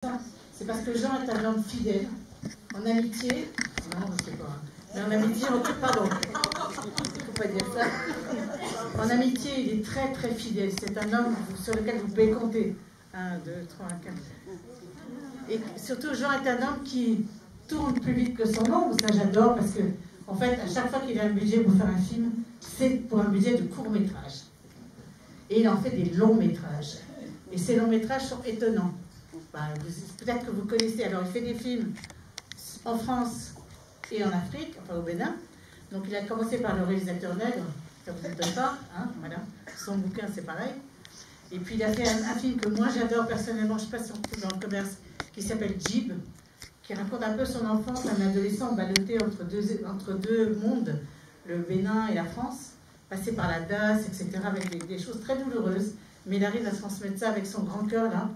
C'est parce que Jean est un homme fidèle. En amitié, non, je ne sais pas. Mais en amitié, pardon, il ne faut pas dire ça. En amitié, il est très très fidèle. C'est un homme sur lequel vous pouvez compter. 1, 2, 3, 4. Et surtout, Jean est un homme qui tourne plus vite que son ombre. Ça, j'adore parce que, en fait, à chaque fois qu'il a un budget pour faire un film, c'est pour un budget de court métrage. Et il en fait des longs métrages. Et ces longs métrages sont étonnants. Bah, peut-être que vous connaissez. Alors, il fait des films en France et en Afrique, enfin au Bénin. Donc, il a commencé par le réalisateur nègre. Ça vous étonne pas, hein, voilà. Son bouquin, c'est pareil. Et puis, il a fait un film que moi, j'adore personnellement. Je ne sais pas si on trouve dans le commerce, qui s'appelle Jib, qui raconte un peu son enfance, un adolescent ballotté entre deux mondes, le Bénin et la France, passé par la DAS, etc., avec des choses très douloureuses. Mais il arrive à transmettre ça avec son grand cœur, là.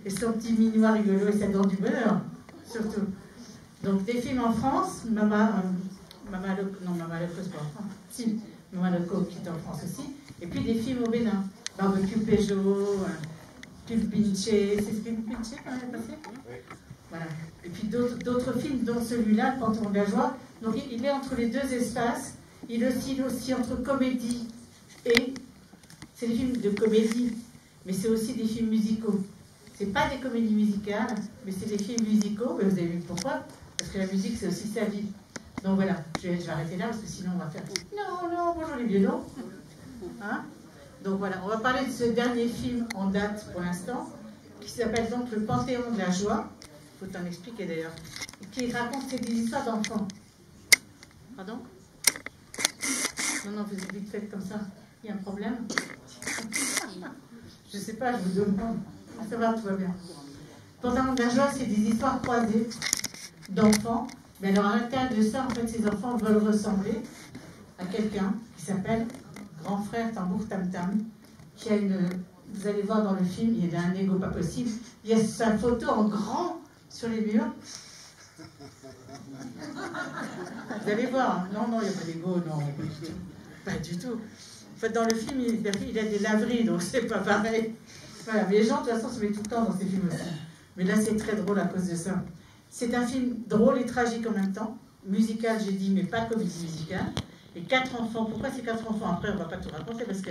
Et son petit minois rigolo et sa dent du bonheur, surtout. Donc, des films en France, Mama Loco, c'est pas en France. Si, Mama Loco, qui est en France aussi. Et puis des films au Bénin. Barbecue Peugeot, Pulp Pinché, c'est Pulp Pinché qu'on avait passé ? Voilà. Et puis d'autres films, dont celui-là, Pantalon de la joie. Donc, il est entre les deux espaces. Il oscille aussi entre comédie et... C'est des films de comédie, mais c'est aussi des films musicaux. C'est pas des comédies musicales, mais c'est des films musicaux. Mais vous avez vu pourquoi? Parce que la musique, c'est aussi sa vie. Donc voilà, je vais arrêter là, parce que sinon on va faire... Non, bonjour les vieux, non. Hein? Donc voilà, on va parler de ce dernier film en date pour l'instant, qui s'appelle donc Le Panthéon de la joie. Il faut t'en expliquer d'ailleurs. Qui raconte des histoires d'enfants. Pardon? Non, vous êtes vite fait comme ça. Il y a un problème? Je ne sais pas, je vous demande. Ça va, tout va bien. Panthéon de la joie, c'est des histoires croisées d'enfants. Mais alors, à l'intérieur de ça, en fait, ces enfants veulent ressembler à quelqu'un qui s'appelle Grand Frère Tambour Tam Tam, qui a une... Vous allez voir dans le film, il a un ego pas possible. Il y a sa photo en grand sur les murs. Vous allez voir. Non, il n'y a pas d'ego, non. Pas du tout. En fait, dans le film, il a des laveries, donc c'est pas pareil. Voilà, mais les gens, de toute façon, se mettent tout le temps dans ces films aussi. Mais là, c'est très drôle à cause de ça. C'est un film drôle et tragique en même temps. Musical, j'ai dit, mais pas comédie musicale. Et 4 enfants. Pourquoi ces 4 enfants? Après, on ne va pas tout raconter parce que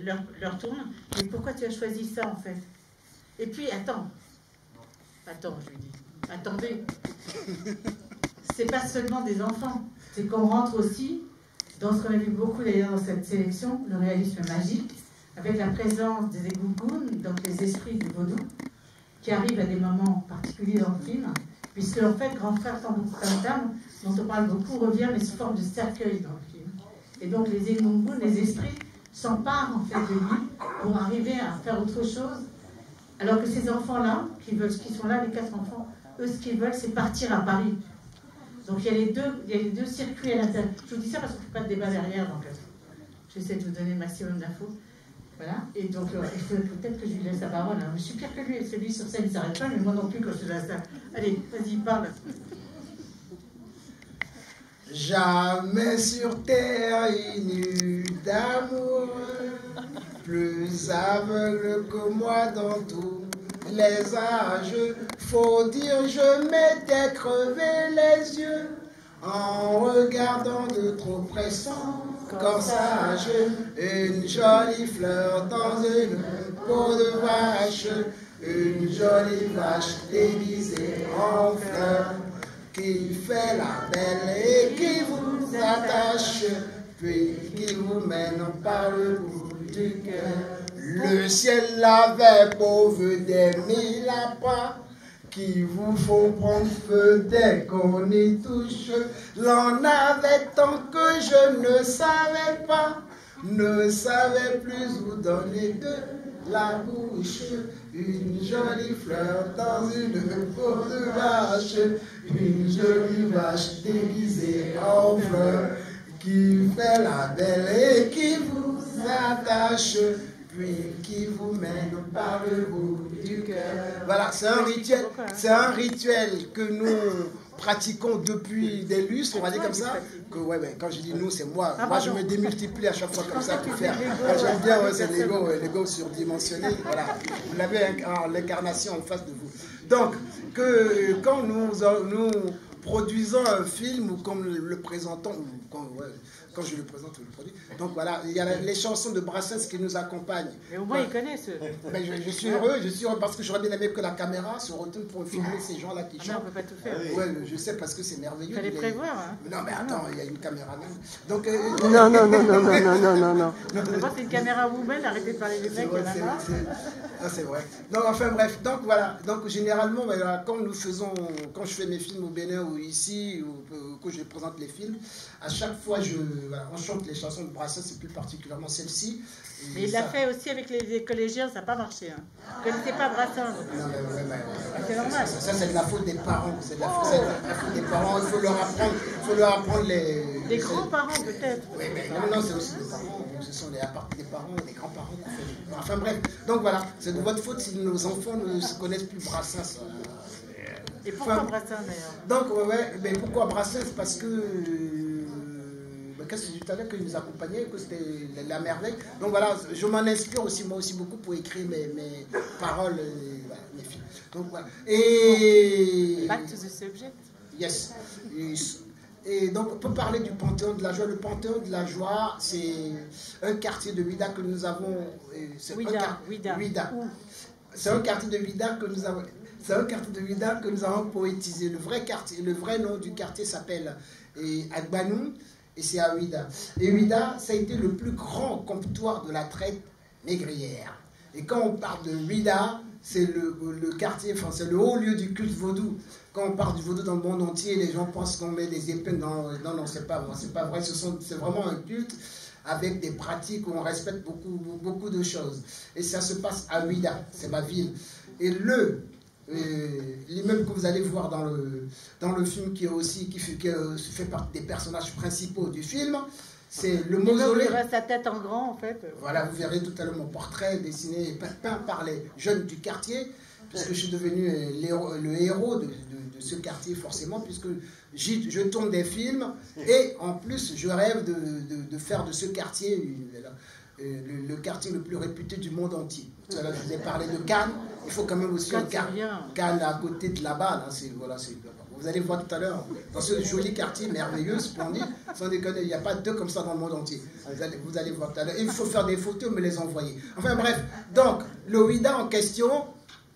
l'heure tourne. Mais pourquoi tu as choisi ça, en fait? Et puis, attends, je lui dis. Attendez. C'est pas seulement des enfants. C'est qu'on rentre aussi dans ce qu'on a vu beaucoup d'ailleurs dans cette sélection, le réalisme magique, avec la présence des Egungun, donc les esprits du vaudou, qui arrivent à des moments particuliers dans le film, puisque en fait, Grand Frère Tambour Tam Tam, dont on parle beaucoup, revient mais sous forme de cercueil dans le film. Et donc les Egungun, les esprits, s'emparent en fait de lui pour arriver à faire autre chose, alors que ces enfants-là, qui sont là, les 4 enfants, eux, ce qu'ils veulent, c'est partir à Paris. Donc il y a les deux circuits à l'intérieur. Je vous dis ça parce qu'on ne fait pas de débat derrière, donc j'essaie de vous donner le maximum d'infos. Voilà, et donc peut-être que je lui laisse la parole. Hein. Je suis pire que lui, celui sur scène, il ne s'arrête pas, mais moi non plus quand je suis à ça. Allez, vas-y, parle. Jamais sur terre nu d'amour, plus aveugle que moi dans tous les âges. Faut dire, je m'étais crevé les yeux en regardant de trop près son corsage. Une jolie fleur dans une peau de vache, une jolie vache déguisée en fleur, qui fait la belle et qui vous attache, puis qui vous mène par le bout du cœur. Le ciel l'avait pauvre des 1000 lapins qui vous font prendre feu dès qu'on y touche. L'en avait tant que je ne savais pas, ne savais plus où donner de la bouche. Une jolie fleur dans une peau de vache, une jolie vache déguisée en fleur, qui fait la belle et qui vous attache, puis qui vous mène par le bout du cœur. Voilà, c'est un rituel que nous pratiquons depuis des lustres, on va dire comme ça. Que, ouais, mais quand je dis nous, c'est moi. Moi, je me démultiplie à chaque fois comme ça pour faire. J'aime bien, ouais, c'est l'ego surdimensionné. Voilà. Vous avez l'incarnation en face de vous. Donc, quand nous produisons un film ou comme le présentons, quand je le présente, je le produis. Donc voilà, il y a les chansons de Brassens qui nous accompagnent. Mais au moins, ils connaissent. Mais je suis heureux parce que j'aurais bien aimé que la caméra se retourne pour filmer ces gens-là qui chantent. Non, on ne peut pas tout faire. Ouais, je sais parce que c'est merveilleux. Il fallait prévoir. Hein. Non, mais attends, il y a une caméra même. Donc, non. C'est une caméra woman, arrêtez de parler des mecs, il y en a marre. C'est vrai. Donc, enfin bref, donc voilà. Donc généralement, quand je fais mes films au Bénin ou ici, ou que je présente les films, à chaque fois, on chante les chansons de Brassens, c'est plus particulièrement celle-ci. Mais il l'a fait aussi avec les collégiens, ça n'a pas marché. Hein. Vous ne connaissez pas Brassens. Non, mais c'est normal. Ça, c'est de la faute des parents. C'est de la faute des parents. Il faut leur apprendre les... Des grands-parents, peut-être. Oui, mais non, c'est aussi des parents. Ce sont des parents, des grands-parents qui font... Enfin bref, donc voilà, c'est de votre faute si nos enfants ne se connaissent plus Brassens. Et pourquoi Brassens, d'ailleurs? Donc, mais pourquoi Brassens? Parce que... Qu'est-ce que je disais tout à l'heure, qu'il nous accompagnait, que c'était la merveille. Donc voilà, je m'en inspire aussi, moi aussi beaucoup pour écrire mes paroles, mes films. Donc voilà. Et... Back to the subject. Yes. Et donc on peut parler du Panthéon de la Joie. Le Panthéon de la Joie, c'est un quartier de Ouidah que nous avons... Ouidah. C'est un quartier de Ouidah que nous avons... C'est un quartier de Ouidah que nous avons poétisé. Le vrai nom du quartier s'appelle Agbanou. Et c'est à Ouidah. Et Ouidah, ça a été le plus grand comptoir de la traite négrière. Et quand on parle de Ouidah, c'est le quartier, enfin c'est le haut lieu du culte vaudou. Quand on parle du vaudou dans le monde entier, les gens pensent qu'on met des épines dans... Non, c'est pas vrai. C'est vraiment un culte avec des pratiques où on respecte beaucoup de choses. Et ça se passe à Ouidah, c'est ma ville. Et l'immeuble que vous allez voir dans le film qui fait partie des personnages principaux du film, c'est le mausolée. Il reste sa tête en grand en fait. Voilà, vous verrez tout à l'heure mon portrait dessiné et peint par les jeunes du quartier, puisque je suis devenu le héros de ce quartier forcément, puisque je tourne des films et en plus je rêve de faire de ce quartier le quartier le plus réputé du monde entier. Tout à l'heure, je vous ai parlé de Cannes. Il faut quand même aussi un Cannes à côté de là-bas. Là, vous allez voir tout à l'heure, dans ce joli quartier merveilleux, splendide, sans déconner, il n'y a pas deux comme ça dans le monde entier. Vous allez voir tout à l'heure. Il faut faire des photos, me les envoyer. Enfin bref, donc, le Ouidah en question,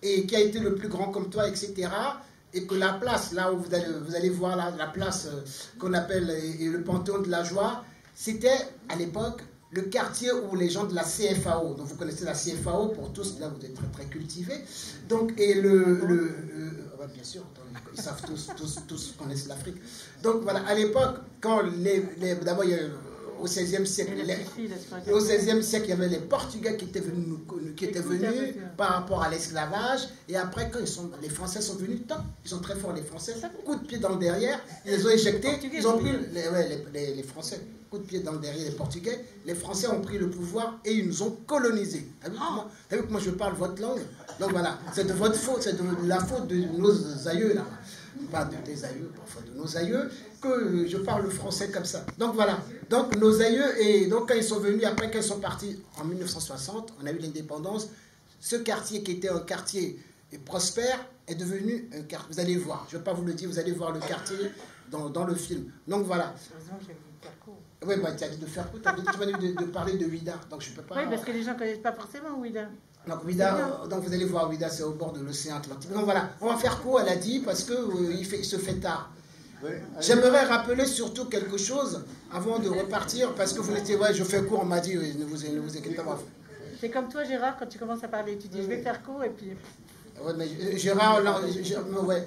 et qui a été le plus grand comme toi, etc., et que la place, là où vous allez voir la place qu'on appelle le Panthéon de la Joie, c'était à l'époque le quartier où les gens de la CFAO, donc vous connaissez la CFAO pour tous, là vous êtes très très cultivés, donc et bien sûr, ils savent tous connaissent l'Afrique. Donc voilà, à l'époque, quand d'abord au XVIe siècle, il y avait les Portugais qui étaient venus par rapport à l'esclavage, et après quand les Français sont venus, ils sont très forts les Français, coup de pied dans le derrière, ils les ont éjectés, ils ont pris les Français. Coup de pied dans le derrière des Portugais, les Français ont pris le pouvoir et ils nous ont colonisés. Vous savez que moi je parle votre langue? Donc voilà, c'est de votre faute, c'est de la faute de nos aïeux là. Pas de tes aïeux, parfois de nos aïeux, que je parle le français comme ça. Donc voilà, donc nos aïeux, et donc quand ils sont venus, après quand ils sont partis en 1960, on a eu l'indépendance, ce quartier qui était un quartier prospère est devenu un quartier, vous allez voir, je ne vais pas vous le dire, vous allez voir le quartier dans le film. Donc voilà. Oui, bah, tu as dit de faire quoi? Tu m'as dit de parler de Ouidah, donc je ne peux pas... Oui, parce que les gens ne connaissent pas forcément Ouidah. Donc Ouidah, donc vous allez voir Ouidah, c'est au bord de l'océan Atlantique. Donc voilà, on va faire court, elle a dit, parce que il se fait tard. Oui, j'aimerais rappeler surtout quelque chose avant de repartir, parce que vous n'étiez... Ouais, je fais court, on m'a dit, ne vous inquiétez pas. C'est comme toi, Gérard, quand tu commences à parler, tu dis, je vais faire court, et puis... Oui, mais Gérard, ouais...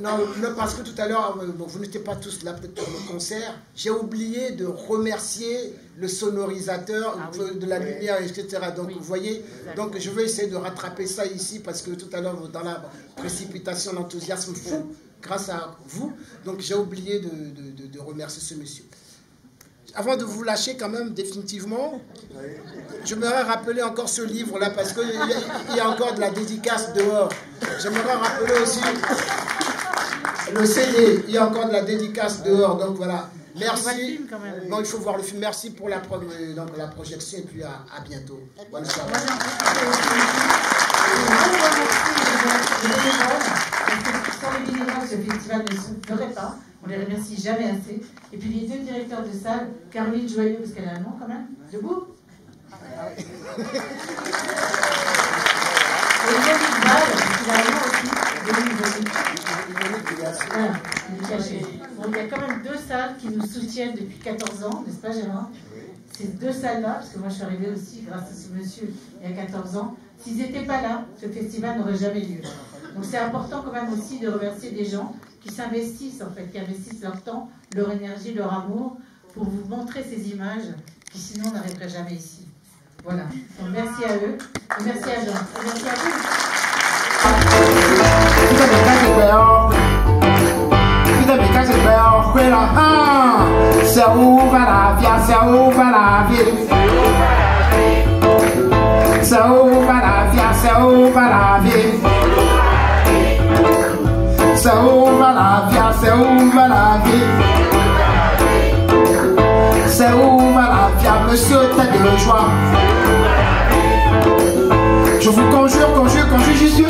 Non, parce que tout à l'heure, vous n'étiez pas tous là peut-être pour le concert, j'ai oublié de remercier le sonorisateur de la lumière, etc. Donc vous voyez, donc je vais essayer de rattraper ça ici parce que tout à l'heure, dans la précipitation, l'enthousiasme fou, grâce à vous, donc j'ai oublié de remercier ce monsieur. Avant de vous lâcher quand même définitivement, je m'aimerais rappeler encore ce livre-là parce qu'il y a encore de la dédicace dehors. J'aimerais rappeler aussi le CD, il y a encore de la dédicace dehors, donc voilà. Merci. Bon, il faut voir le film. Merci pour la projection et puis à bientôt. Bonne soirée. Sans les bénévoles, ce festival ne se ferait pas. On les remercie jamais assez. Et puis les deux directeurs de salle, Caroline Joyeux, parce qu'elle a un nom quand même, debout. Et Yannick Val, parce qu'il a un nom aussi, voilà, il est caché. Bon, il y a quand même deux salles qui nous soutiennent depuis 14 ans, n'est-ce pas Gérard? Ces deux salles-là, parce que moi je suis arrivée aussi grâce à ce monsieur il y a 14 ans, s'ils n'étaient pas là, ce festival n'aurait jamais lieu. Donc c'est important quand même aussi de remercier des gens qui s'investissent en fait, qui investissent leur temps, leur énergie, leur amour pour vous montrer ces images qui sinon n'arriveraient jamais ici. Voilà. Donc merci à eux, et merci à Jean, et merci à vous. C'est où va la vie, c'est où va la vie. C'est où va la vie, c'est où va la vie. C'est où va la vie, c'est où va la vie. C'est où va la vie, monsieur tête de joie. Je vous conjure, Jésus.